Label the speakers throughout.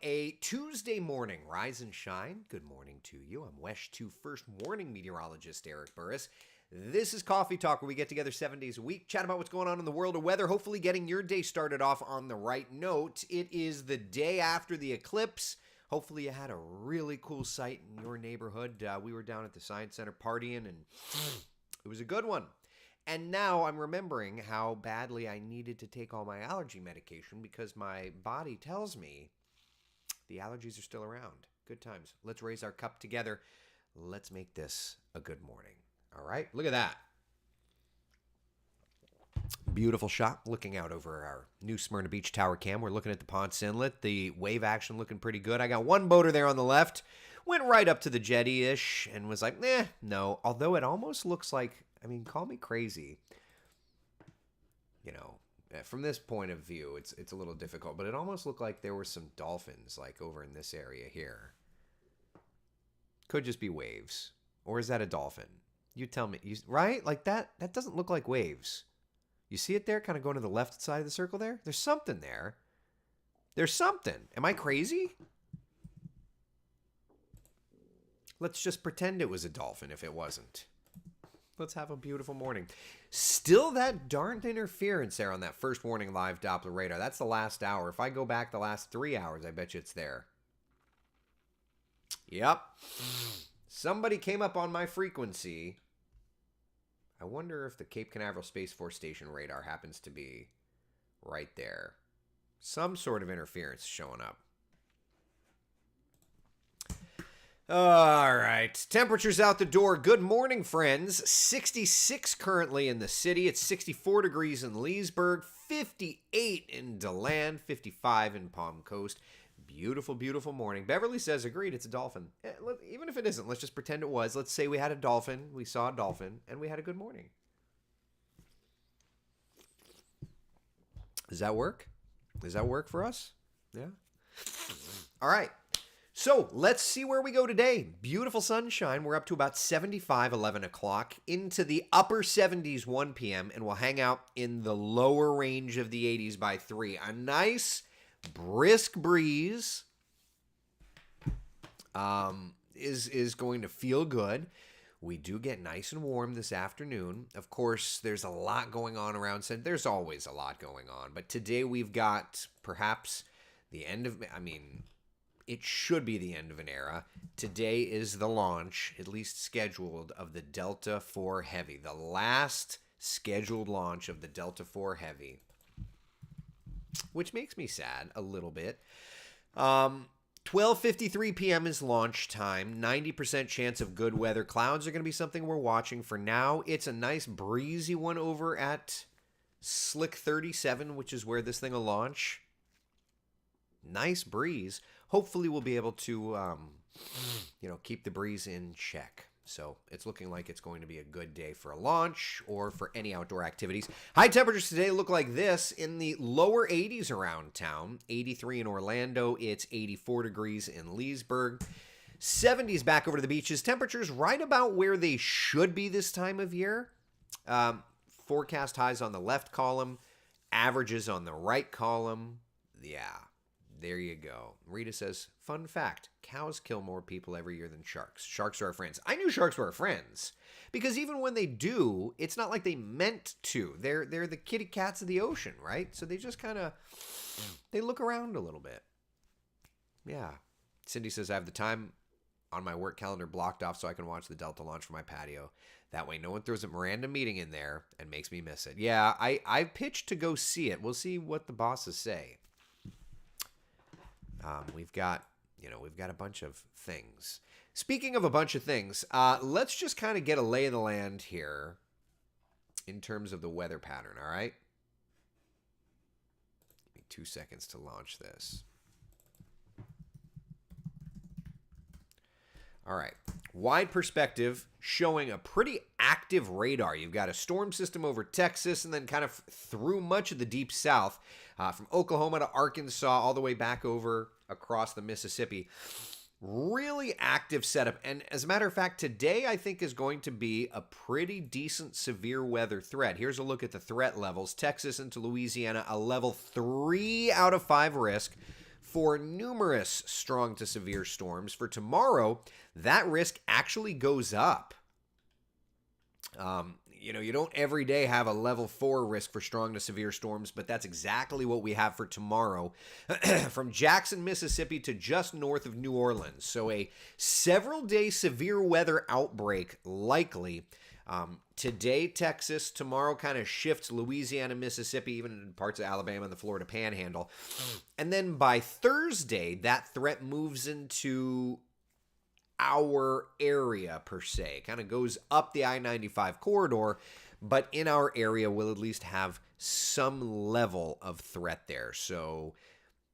Speaker 1: a Tuesday morning. Rise and shine. Good morning to you. I'm WESH 2 First Warning Meteorologist Eric Burris. This is Coffee Talk, where we get together 7 days a week, chat about what's going on in the world of weather, hopefully getting your day started off on the right note. It is the day after the eclipse. Hopefully you had a really cool sight in your neighborhood. We were down at the Science Center partying, and it was a good one. And now I'm remembering how badly I needed to take all my allergy medication because my body tells me the allergies are still around. Good times. Let's raise our cup together. Let's make this a good morning. All right, look at that. Beautiful shot looking out over our new Smyrna Beach Tower cam. We're looking at the Ponce Inlet. The wave action looking pretty good. I got one boater there on the left. Went right up to the jetty-ish and was like, no. Although it almost looks like, call me crazy. From this point of view, it's a little difficult, but it almost looked like there were some dolphins like over in this area here. Could just be waves. Or is that a dolphin? You tell me, right? Like that doesn't look like waves. You see it there, kind of going to the left side of the circle there? There's something there. There's something. Am I crazy? Let's just pretend it was a dolphin if it wasn't. Let's have a beautiful morning. Still that darned interference there on that first warning live Doppler radar. That's the last hour. If I go back the last 3 hours, I bet you it's there. Yep. Somebody came up on my frequency. I wonder if the Cape Canaveral Space Force Station radar happens to be right there. Some sort of interference showing up. All right. Temperatures out the door. Good morning, friends. 66 currently in the city. It's 64 degrees in Leesburg, 58 in DeLand, 55 in Palm Coast. Beautiful, beautiful morning. Beverly says, agreed, it's a dolphin. Even if it isn't, let's just pretend it was. Let's say we had a dolphin, we saw a dolphin, and we had a good morning. Does that work? Does that work for us? Yeah. All right. So let's see where we go today. Beautiful sunshine. We're up to about 75, 11 o'clock, into the upper 70s, 1 p.m., and we'll hang out in the lower range of the 80s by 3. A nice brisk breeze is going to feel good. We do get nice and warm this afternoon. Of course, there's a lot going on around. There's always a lot going on. But today we've got perhaps the end of, it should be the end of an era. Today is the launch, at least scheduled, of the Delta IV Heavy. The last scheduled launch of the Delta IV Heavy. Which makes me sad a little bit. 12:53 p.m. is launch time. 90% chance of good weather. Clouds are going to be something we're watching. For now, it's a nice breezy one over at Slick 37, which is where this thing will launch. Nice breeze. Hopefully we'll be able to, keep the breeze in check. So it's looking like it's going to be a good day for a launch or for any outdoor activities. High temperatures today look like this in the lower 80s around town. 83 in Orlando. It's 84 degrees in Leesburg. 70s back over to the beaches. Temperatures right about where they should be this time of year. Forecast highs on the left column. Averages on the right column. Yeah. There you go. Rita says, fun fact, cows kill more people every year than sharks. Sharks are our friends. I knew sharks were our friends because even when they do, it's not like they meant to. They're the kitty cats of the ocean, right? So they just kind of, they look around a little bit. Yeah. Cindy says, I have the time on my work calendar blocked off so I can watch the Delta launch from my patio. That way no one throws a Miranda meeting in there and makes me miss it. Yeah, I pitched to go see it. We'll see what the bosses say. We've got a bunch of things. Speaking of a bunch of things, let's just kind of get a lay of the land here in terms of the weather pattern, all right? Give me 2 seconds to launch this. All right. Wide perspective showing a pretty active radar. You've got a storm system over Texas and then kind of through much of the deep south, from Oklahoma to Arkansas, all the way back over across the Mississippi. Really active setup. And as a matter of fact, today I think is going to be a pretty decent severe weather threat. Here's a look at the threat levels. Texas into Louisiana, a level 3 out of 5 risk. for numerous strong to severe storms. For tomorrow, that risk actually goes up. You don't every day have a level 4 risk for strong to severe storms, but that's exactly what we have for tomorrow from Jackson, Mississippi to just north of New Orleans. So a several day severe weather outbreak likely. Today, Texas, tomorrow kind of shifts Louisiana, Mississippi, even in parts of Alabama and the Florida Panhandle. And then by Thursday, that threat moves into our area per se. Kind of goes up the I-95 corridor, but in our area we'll at least have some level of threat there. So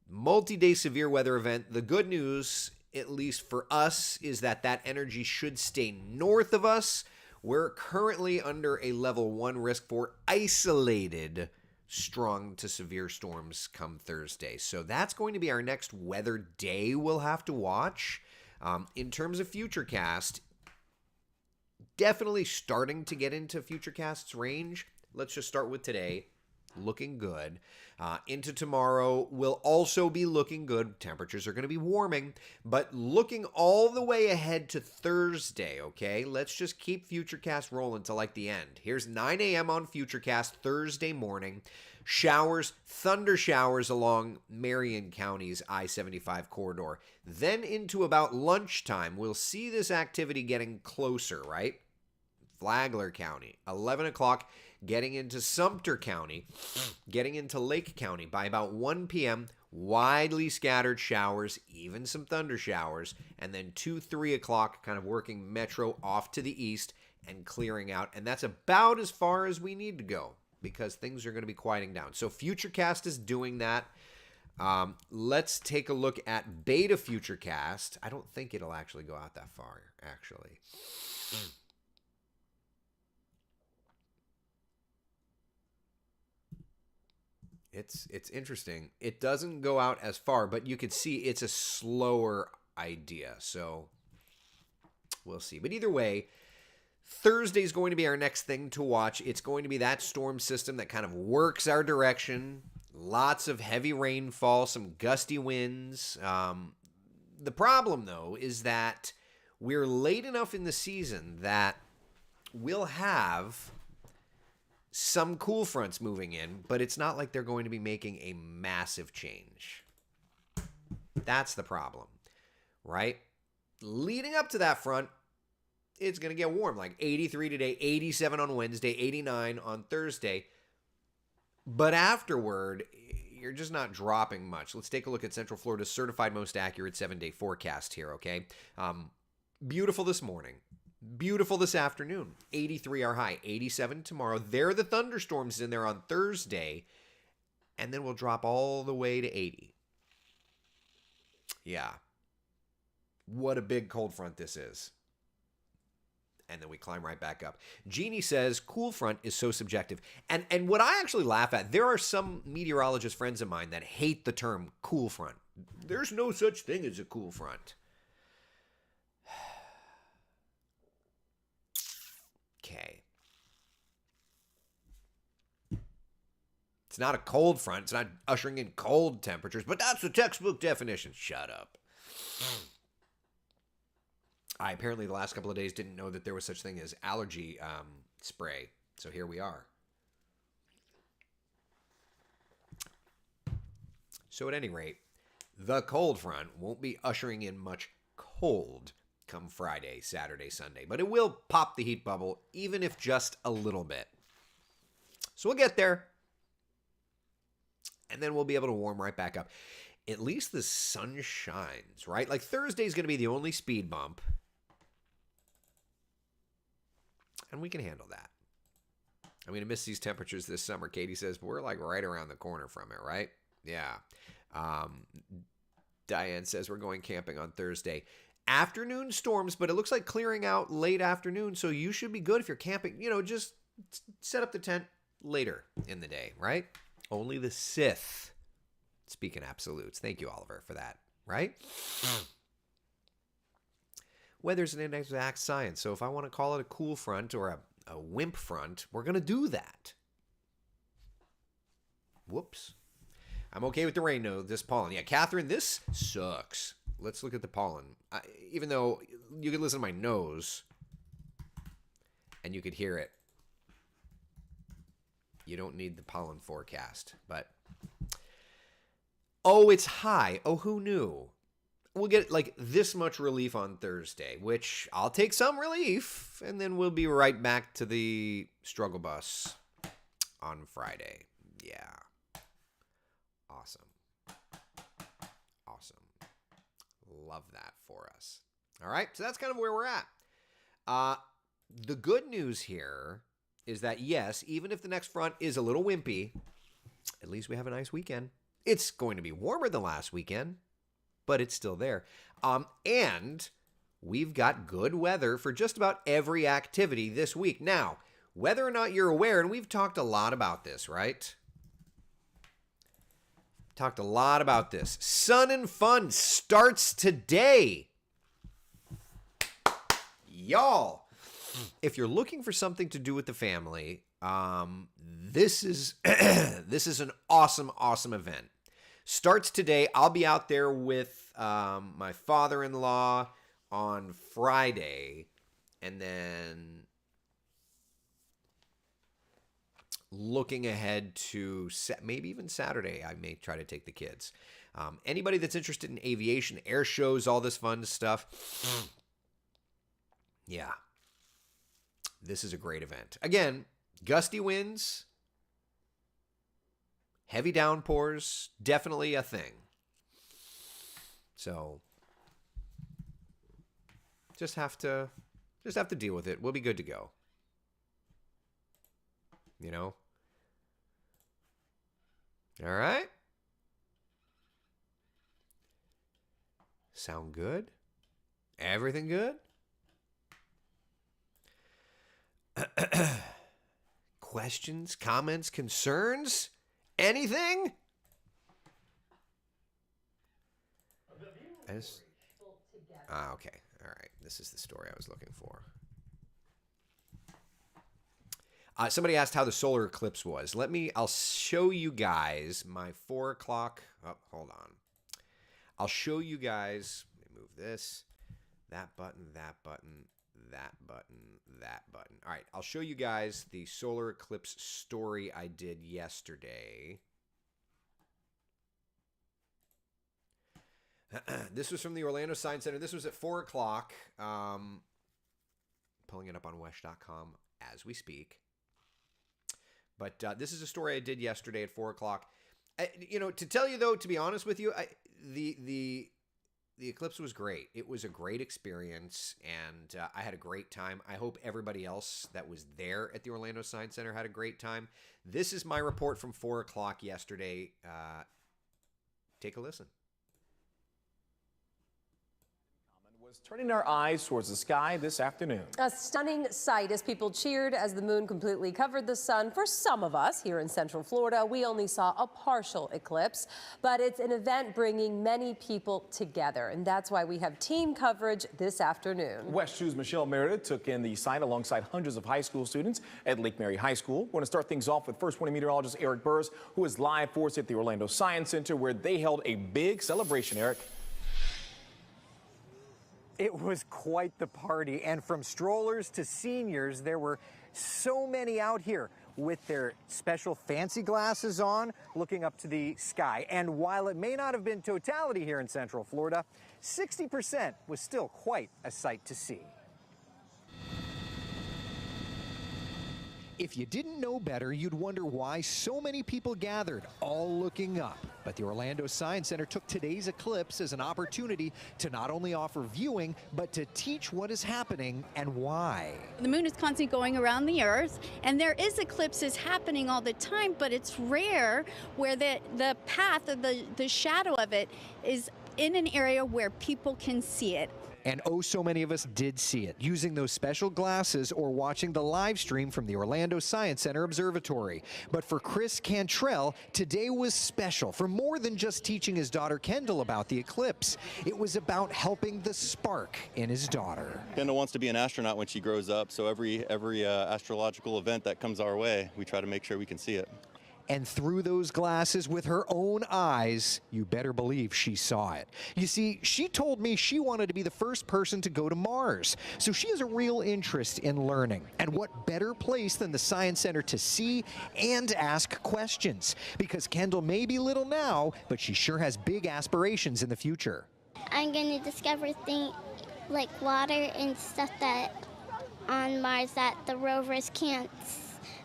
Speaker 1: multi-day severe weather event. The good news, at least for us, is that energy should stay north of us. We're currently under a level 1 risk for isolated strong to severe storms come Thursday. So that's going to be our next weather day we'll have to watch. In terms of Futurecast, definitely starting to get into Futurecast's range. Let's just start with today. Looking good. Into tomorrow will also be looking good. Temperatures are going to be warming, but looking all the way ahead to Thursday, okay? Let's just keep Futurecast rolling to like the end. Here's 9 a.m. on Futurecast Thursday morning. Showers, thunder showers along Marion County's I-75 corridor. Then into about lunchtime, we'll see this activity getting closer, right? Flagler County, 11 o'clock, getting into Sumter County, getting into Lake County by about 1 p.m., widely scattered showers, even some thunder showers, and then 2, 3 o'clock, kind of working metro off to the east and clearing out. And that's about as far as we need to go because things are going to be quieting down. So Futurecast is doing that. Let's take a look at Beta Futurecast. I don't think it'll actually go out that far, actually. It's interesting. It doesn't go out as far, but you can see it's a slower idea. So we'll see. But either way, Thursday is going to be our next thing to watch. It's going to be that storm system that kind of works our direction. Lots of heavy rainfall, some gusty winds. The problem, though, is that we're late enough in the season that we'll have some cool fronts moving in, but it's not like they're going to be making a massive change. That's the problem, right? Leading up to that front, it's going to get warm, like 83 today, 87 on Wednesday, 89 on Thursday. But afterward, you're just not dropping much. Let's take a look at Central Florida's certified most accurate 7-day forecast here, okay? Beautiful this morning. Beautiful this afternoon. 83 our high. 87 tomorrow. There are the thunderstorms in there on Thursday. And then we'll drop all the way to 80. Yeah. What a big cold front this is. And then we climb right back up. Jeannie says, cool front is so subjective. And what I actually laugh at, there are some meteorologist friends of mine that hate the term cool front. There's no such thing as a cool front. Okay. It's not a cold front. It's not ushering in cold temperatures, but that's the textbook definition. Shut up. I apparently the last couple of days didn't know that there was such thing as allergy spray. So here we are. So at any rate, the cold front won't be ushering in much cold come Friday, Saturday, Sunday. But it will pop the heat bubble, even if just a little bit. So we'll get there. And then we'll be able to warm right back up. At least the sun shines, right? Like Thursday's going to be the only speed bump. And we can handle that. I'm going to miss these temperatures this summer. Katie says, we're like right around the corner from it, right? Yeah. Diane says we're going camping on Thursday. Afternoon storms, but it looks like clearing out late afternoon, so you should be good if you're camping. Just set up the tent later in the day, right? Only the Sith. Speaking absolutes. Thank you, Oliver, for that, right? Weather's an inexact science, so if I want to call it a cool front or a wimp front, we're going to do that. Whoops. I'm okay with the rain, though. This pollen. Yeah, Catherine, this sucks. Let's look at the pollen. Even though you could listen to my nose and you could hear it. You don't need the pollen forecast, but... Oh, it's high. Oh, who knew? We'll get like this much relief on Thursday, which I'll take some relief, and then we'll be right back to the struggle bus on Friday. Yeah. Awesome. Awesome. Love that for us. All right, so that's kind of where we're at. The good news here is that, yes, even if the next front is a little wimpy, at least we have a nice weekend. It's going to be warmer than last weekend, but it's still there. And we've got good weather for just about every activity this week. Now, whether or not you're aware, and we've talked a lot about this, right? Talked a lot about this. Sun and Fun starts today. Y'all, if you're looking for something to do with the family, this is this is an awesome event. Starts today. I'll be out there with my father-in-law on Friday, and then looking ahead to maybe even Saturday, I may try to take the kids. Anybody that's interested in aviation, air shows, all this fun stuff, yeah, this is a great event. Again, gusty winds, heavy downpours, definitely a thing. So just have to deal with it. We'll be good to go. You know? All right. Sound good? Everything good? Questions, comments, concerns? Anything? Okay. All right. This is the story I was looking for. Somebody asked how the solar eclipse was. I'll show you guys my 4 o'clock. Oh, hold on. I'll show you guys. Let me move this. That button, that button, that button, that button. All right. I'll show you guys the solar eclipse story I did yesterday. This was from the Orlando Science Center. This was at 4 o'clock. Pulling it up on wesh.com as we speak. But this is a story I did yesterday at 4 o'clock. To tell you, though, to be honest with you, the eclipse was great. It was a great experience, and I had a great time. I hope everybody else that was there at the Orlando Science Center had a great time. This is my report from 4 o'clock yesterday. Take a listen.
Speaker 2: Turning our eyes towards the sky this afternoon.
Speaker 3: A stunning sight as people cheered as the moon completely covered the sun. For some of us here in Central Florida, we only saw a partial eclipse, but it's an event bringing many people together, and that's why we have team coverage this afternoon.
Speaker 2: West 2's Michelle Meredith took in the sight alongside hundreds of high school students at Lake Mary High School. We're going to start things off with First 20 meteorologist Eric Burrs, who is live for us at the Orlando Science Center, where they held a big celebration. Eric.
Speaker 4: It was quite the party, and from strollers to seniors, there were so many out here with their special fancy glasses on, looking up to the sky. And while it may not have been totality here in Central Florida, 60% was still quite a sight to see.
Speaker 5: If you didn't know better, you'd wonder why so many people gathered, all looking up. But the Orlando Science Center took today's eclipse as an opportunity to not only offer viewing, but to teach what is happening and why.
Speaker 6: The moon is constantly going around the Earth, and there is eclipses happening all the time, but it's rare where the path of the shadow of it is in an area where people can see it.
Speaker 5: And oh, so many of us did see it, using those special glasses or watching the live stream from the Orlando Science Center Observatory. But for Chris Cantrell, today was special for more than just teaching his daughter Kendall about the eclipse. It was about helping the spark in his daughter.
Speaker 7: Kendall wants to be an astronaut when she grows up, so every astrological event that comes our way, we try to make sure we can see it.
Speaker 5: And through those glasses with her own eyes, you better believe she saw it. You see, she told me she wanted to be the first person to go to Mars. So she has a real interest in learning. And what better place than the Science Center to see and ask questions? Because Kendall may be little now, but she sure has big aspirations in the future.
Speaker 8: I'm going to discover things like water and stuff that on Mars that the rovers can't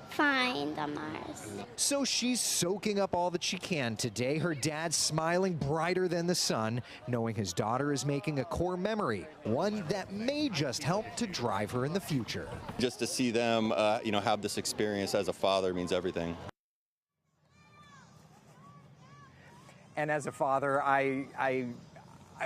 Speaker 8: find on Mars.
Speaker 5: So she's soaking up all that she can today, her dad smiling brighter than the sun, knowing his daughter is making a core memory, one that may just help to drive her in the future.
Speaker 7: Just to see them, have this experience as a father means everything.
Speaker 4: And as a father, I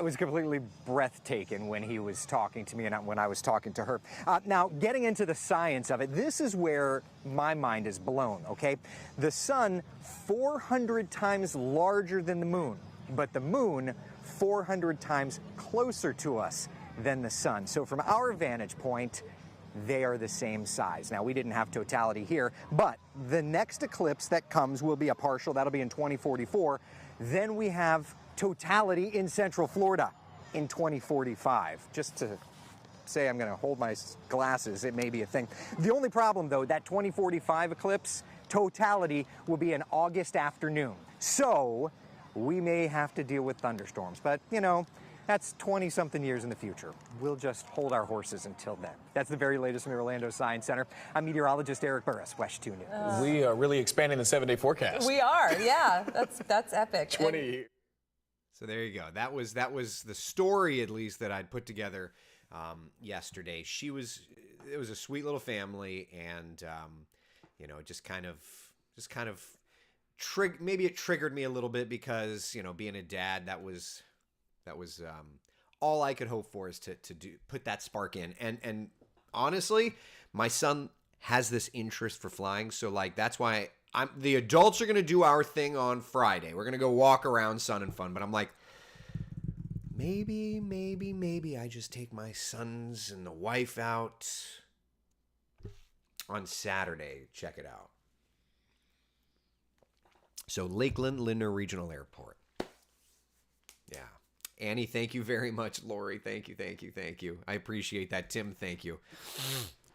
Speaker 4: was completely breathtaking when he was talking to me and when I was talking to her. Now, getting into the science of it, this is where my mind is blown, okay? The sun, 400 times larger than the moon, but the moon, 400 times closer to us than the sun. So from our vantage point, they are the same size. Now, we didn't have totality here, but the next eclipse that comes will be a partial. That'll be in 2044. Then we have totality in Central Florida in 2045. Just to say I'm going to hold my glasses, it may be a thing. The only problem, though, that 2045 eclipse, totality, will be an August afternoon. So we may have to deal with thunderstorms. But, that's 20-something years in the future. We'll just hold our horses until then. That's the very latest from the Orlando Science Center. I'm meteorologist Eric Burris, WESH 2 News.
Speaker 2: We are really expanding the 7-day forecast.
Speaker 3: We are, yeah. That's epic.
Speaker 2: 20.
Speaker 1: So there you go. That was the story, at least, that I'd put together yesterday. It was a sweet little family, and just kind of maybe it triggered me a little bit because being a dad, that was all I could hope for is to put that spark in. And honestly, my son has this interest for flying, so that's why the adults are going to do our thing on Friday. We're going to go walk around Sun and Fun. But I'm like, maybe I just take my sons and the wife out on Saturday. Check it out. So Lakeland Linder Regional Airport. Yeah. Annie, thank you very much. Lori, thank you. I appreciate that. Tim, thank you.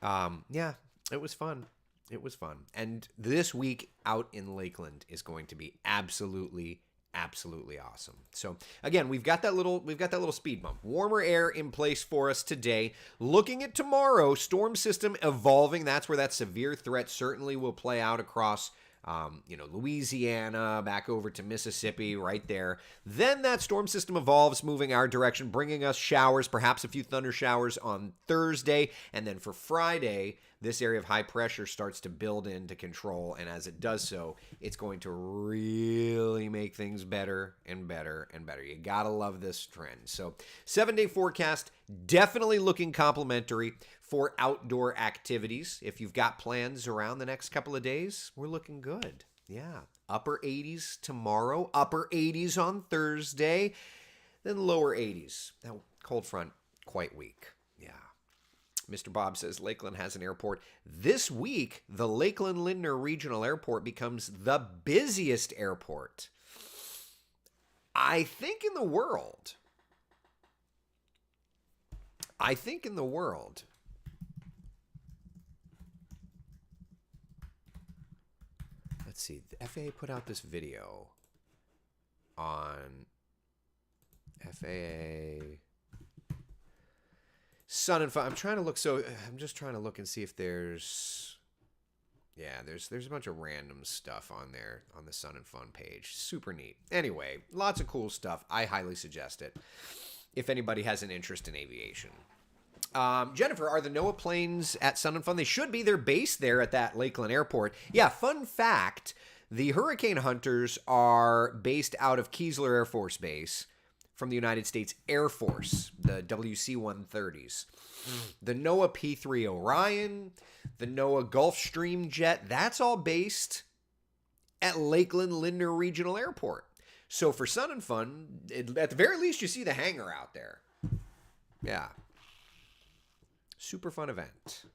Speaker 1: Yeah, it was fun. It was fun. And this week out in Lakeland is going to be absolutely awesome. So again, we've got that little speed bump. Warmer air in place for us today. Looking at tomorrow, storm system evolving. That's where that severe threat certainly will play out across Louisiana, back over to Mississippi, right there. Then that storm system evolves, moving our direction, bringing us showers, perhaps a few thunder showers on Thursday. And then for Friday, this area of high pressure starts to build into control. And as it does so, it's going to really make things better and better and better. You gotta love this trend. So 7-day forecast, definitely looking complimentary for outdoor activities. If you've got plans around the next couple of days, we're looking good. Yeah. Upper 80s tomorrow, upper 80s on Thursday, then lower 80s. That cold front, quite weak. Yeah. Mr. Bob says Lakeland has an airport. This week, the Lakeland Linder Regional Airport becomes the busiest airport, I think, in the world. Let's see. The FAA put out this video on FAA Sun and Fun. I'm just trying to look and see if there's a bunch of random stuff on there on the Sun and Fun page. Super neat. Anyway, lots of cool stuff. I highly suggest it if anybody has an interest in aviation. Jennifer, are the NOAA planes at Sun and Fun? They should be. They're based there at that Lakeland Airport. Yeah, fun fact, the Hurricane Hunters are based out of Keesler Air Force Base from the United States Air Force, the WC-130s. The NOAA P-3 Orion, the NOAA Gulfstream jet, that's all based at Lakeland Linder Regional Airport. So for Sun and Fun, at the very least, you see the hangar out there. Yeah. Super fun event.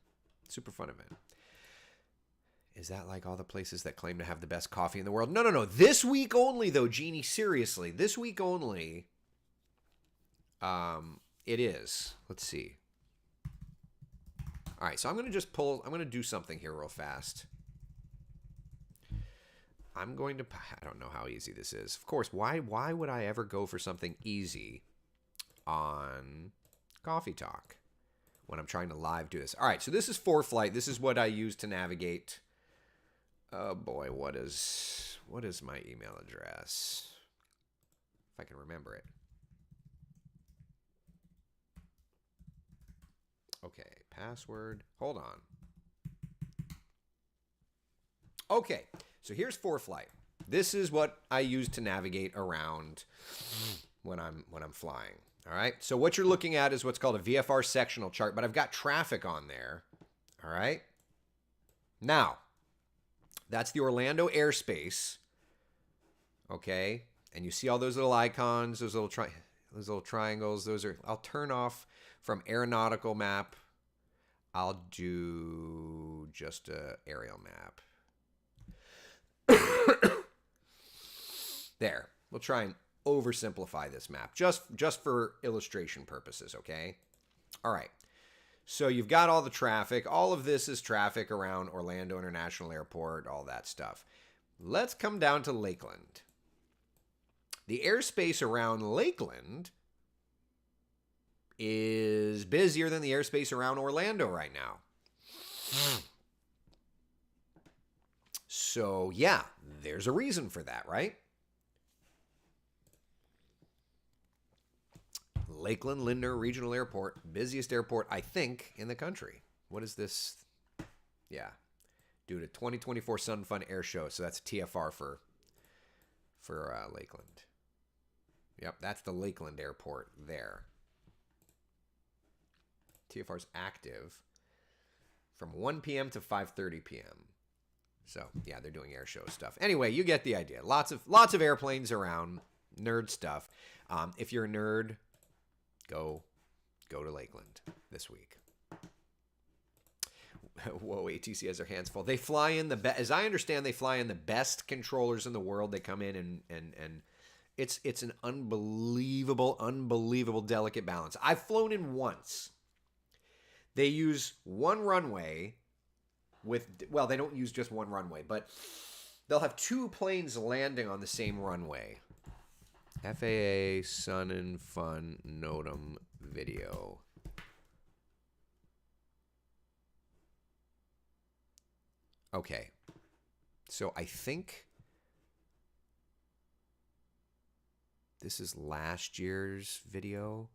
Speaker 1: Is that like all the places that claim to have the best coffee in the world? No, no, no. This week only, though, Jeannie. Seriously, this week only. It is. Let's see. All right, so I'm going to just pull. I'm going to do something here real fast. I'm going to. I don't know how easy this is. Of course, why would I ever go for something easy on Coffee Talk when I'm trying to live do this? All right, so this is ForeFlight. This is what I use to navigate. Oh boy, what is my email address? If I can remember it. Okay, password. Hold on. Okay, so here's ForeFlight. This is what I use to navigate around when I'm flying. All right. So what you're looking at is what's called a VFR sectional chart, but I've got traffic on there. All right. Now, that's the Orlando airspace. Okay, and you see all those little icons, those little triangles. Those are. I'll turn off from aeronautical map. I'll do just a aerial map. There. We'll try and oversimplify this map just for illustration purposes, okay? All right. So you've got all the traffic. All of this is traffic around Orlando International Airport, all that stuff. Let's come down to Lakeland. The airspace around Lakeland is busier than the airspace around Orlando right now. So, yeah, there's a reason for that, right? Lakeland Lindner Regional Airport, busiest airport, I think, in the country. What is this? Yeah. Due to 2024 Sun Fun Air Show. So that's TFR for Lakeland. Yep, that's the Lakeland Airport there. TFR's active from 1 p.m. to 5:30 p.m. So, yeah, they're doing air show stuff. Anyway, you get the idea. Lots of airplanes around, nerd stuff. If you're a nerd, go to Lakeland this week. Whoa, ATC has their hands full. They fly in as I understand, they fly in the best controllers in the world. They come in and it's an unbelievable delicate balance. I've flown in once. They use one runway they don't use just one runway, but they'll have two planes landing on the same runway. FAA Sun and Fun NOTAM video. Okay. So I think this is last year's video.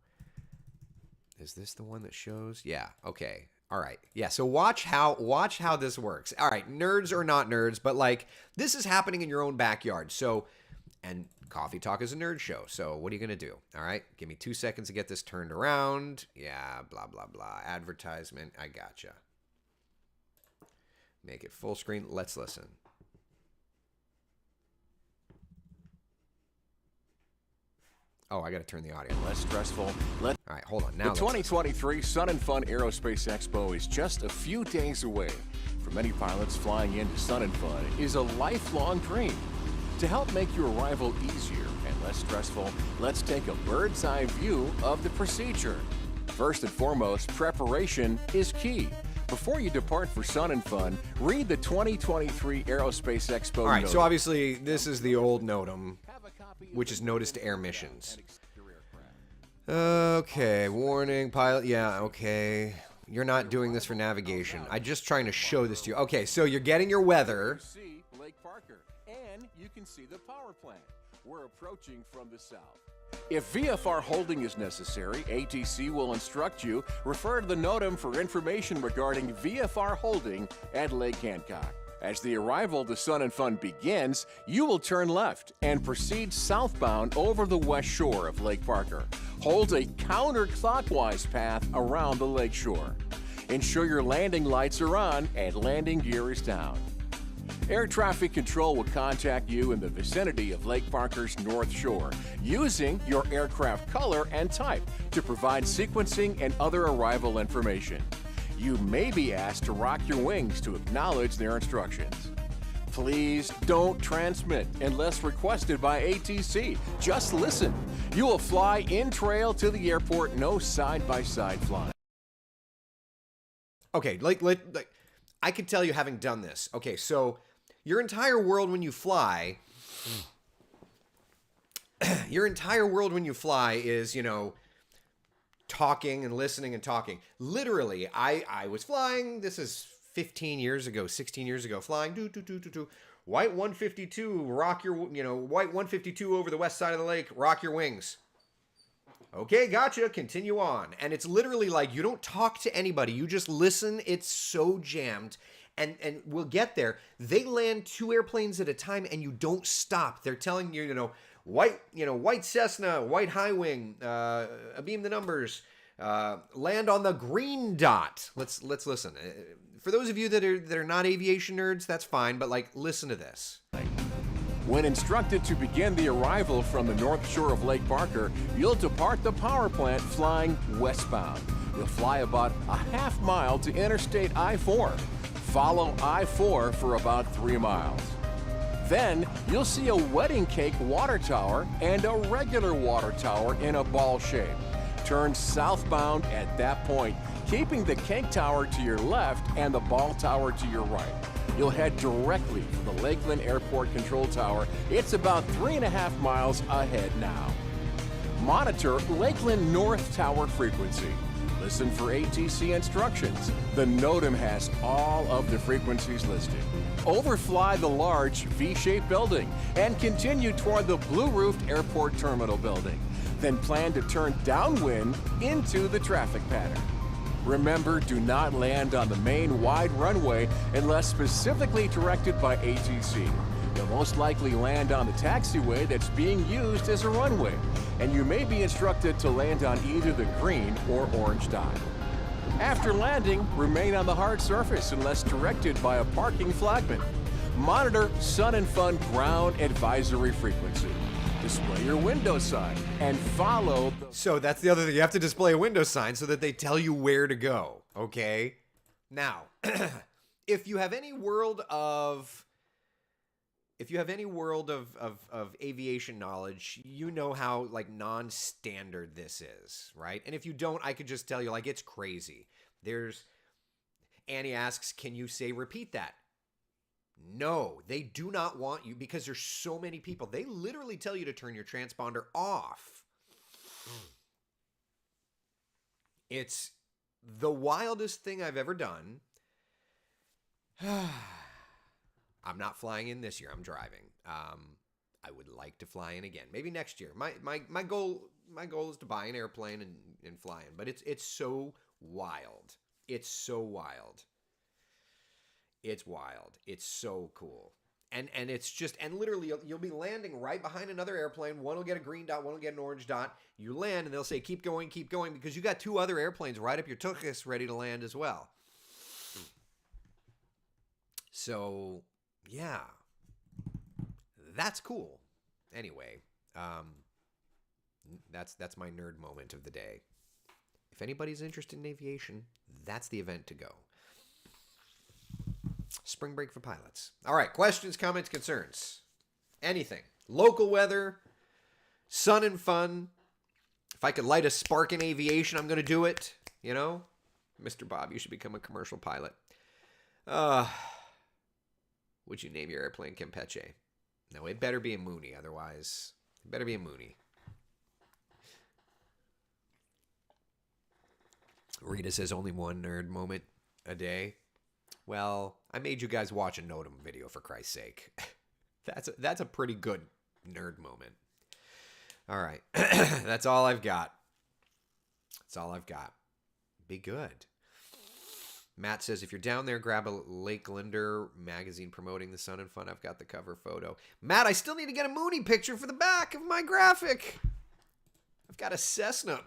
Speaker 1: Is this the one that shows? Yeah. Okay. All right. Yeah. So watch how this works. All right. Nerds or not nerds, but like this is happening in your own backyard. So, and Coffee Talk is a nerd show. So what are you going to do? All right. Give me 2 seconds to get this turned around. Yeah. Blah, blah, blah. Advertisement. I gotcha. Make it full screen. Let's listen. Oh, I got to turn the audio.
Speaker 2: Less stressful.
Speaker 1: All right, hold on. Now
Speaker 2: the 2023 Sun and Fun Aerospace Expo is just a few days away. For many pilots, flying into Sun and Fun is a lifelong dream. To help make your arrival easier and less stressful, let's take a bird's eye view of the procedure. First and foremost, preparation is key. Before you depart for Sun and Fun, read the 2023 Aerospace Expo.
Speaker 1: All right, so obviously this is the old NOTAM, which is Notice to Air Missions. Okay, warning, pilot. Yeah, okay. You're not doing this for navigation. I'm just trying to show this to you. Okay, so you're getting your weather.
Speaker 2: See Lake Parker, and you can see the power plant. We're approaching from the south. If VFR holding is necessary, ATC will instruct you. Refer to the NOTAM for information regarding VFR holding at Lake Hancock. As the arrival to Sun and Fun begins, you will turn left and proceed southbound over the west shore of Lake Parker. Hold a counterclockwise path around the lake shore. Ensure your landing lights are on and landing gear is down. Air traffic control will contact you in the vicinity of Lake Parker's north shore using your aircraft color and type to provide sequencing and other arrival information.
Speaker 9: You may be asked to rock your wings to acknowledge their instructions. Please don't transmit unless requested by ATC. Just listen. You will fly in trail to the airport, no side-by-side flying.
Speaker 1: Okay, like I could tell you having done this. Okay, so your entire world when you fly, is, you know, talking and listening and talking. Literally, I was flying, this is 15 years ago, 16 years ago, flying, white 152, rock your, white 152 over the west side of the lake, rock your wings. Okay, gotcha, continue on. And it's literally like, you don't talk to anybody, you just listen, it's so jammed. And we'll get there. They land 2 airplanes at a time and you don't stop. They're telling you, white Cessna, white high wing, abeam the numbers, land on the green dot. Let's listen. For those of you that are not aviation nerds, that's fine, but like, listen to this.
Speaker 9: When instructed to begin the arrival from the north shore of Lake Barker, you'll depart the power plant flying westbound. You'll fly about a half mile to Interstate I-4. Follow I-4 for about 3 miles. Then you'll see a wedding cake water tower and a regular water tower in a ball shape. Turn southbound at that point, keeping the cake tower to your left and the ball tower to your right. You'll head directly for the Lakeland Airport Control Tower. It's about 3.5 miles ahead now. Monitor Lakeland North Tower frequency. Listen for ATC instructions. The NOTAM has all of the frequencies listed. Overfly the large V-shaped building and continue toward the blue-roofed airport terminal building. Then plan to turn downwind into the traffic pattern. Remember, do not land on the main wide runway unless specifically directed by ATC. You'll most likely land on the taxiway that's being used as a runway, and you may be instructed to land on either the green or orange dot. After landing, remain on the hard surface unless directed by a parking flagman. Monitor Sun and Fun ground advisory frequency. Display your window sign and follow the...
Speaker 1: So that's the other thing. You have to display a window sign so that they tell you where to go, okay? Now, if you have any world of aviation knowledge, you know how like non-standard this is, right? And if you don't, I could just tell you like it's crazy. Annie asks, can you say repeat that? No, they do not want you because there's so many people. They literally tell you to turn your transponder off. It's the wildest thing I've ever done. I'm not flying in this year. I'm driving. I would like to fly in again. Maybe next year. My goal is to buy an airplane and fly in. But it's so wild. It's so wild. It's wild. It's so cool. And it's just, and literally you'll be landing right behind another airplane. One will get a green dot, one will get an orange dot. You land and they'll say, keep going, because you got 2 other airplanes right up your tuchus ready to land as well. So, yeah. That's cool. Anyway, that's my nerd moment of the day. If anybody's interested in aviation, that's the event to go. Spring break for pilots. All right, questions, comments, concerns. Anything. Local weather, sun and fun. If I could light a spark in aviation, I'm going to do it. You know? Mr. Bob, you should become a commercial pilot. Would you name your airplane Campeche? No, it better be a Mooney. Otherwise, it better be a Mooney. Rita says only one nerd moment a day. Well, I made you guys watch a NOTAM video, for Christ's sake. That's a pretty good nerd moment. All right. That's all I've got. That's all I've got. Be good. Matt says, if you're down there, grab a Lakelander magazine promoting the Sun and Fun. I've got the cover photo. Matt, I still need to get a Mooney picture for the back of my graphic. I've got a Cessna.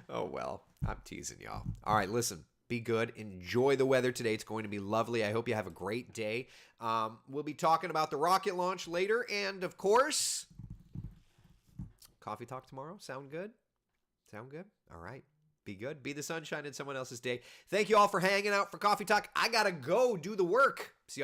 Speaker 1: Oh, well. I'm teasing y'all. All right, listen. Be good. Enjoy the weather today. It's going to be lovely. I hope you have a great day. We'll be talking about the rocket launch later. And, of course, coffee talk tomorrow. Sound good? Sound good? All right. Be good. Be the sunshine in someone else's day. Thank you all for hanging out for Coffee Talk. I got to go do the work. See y'all.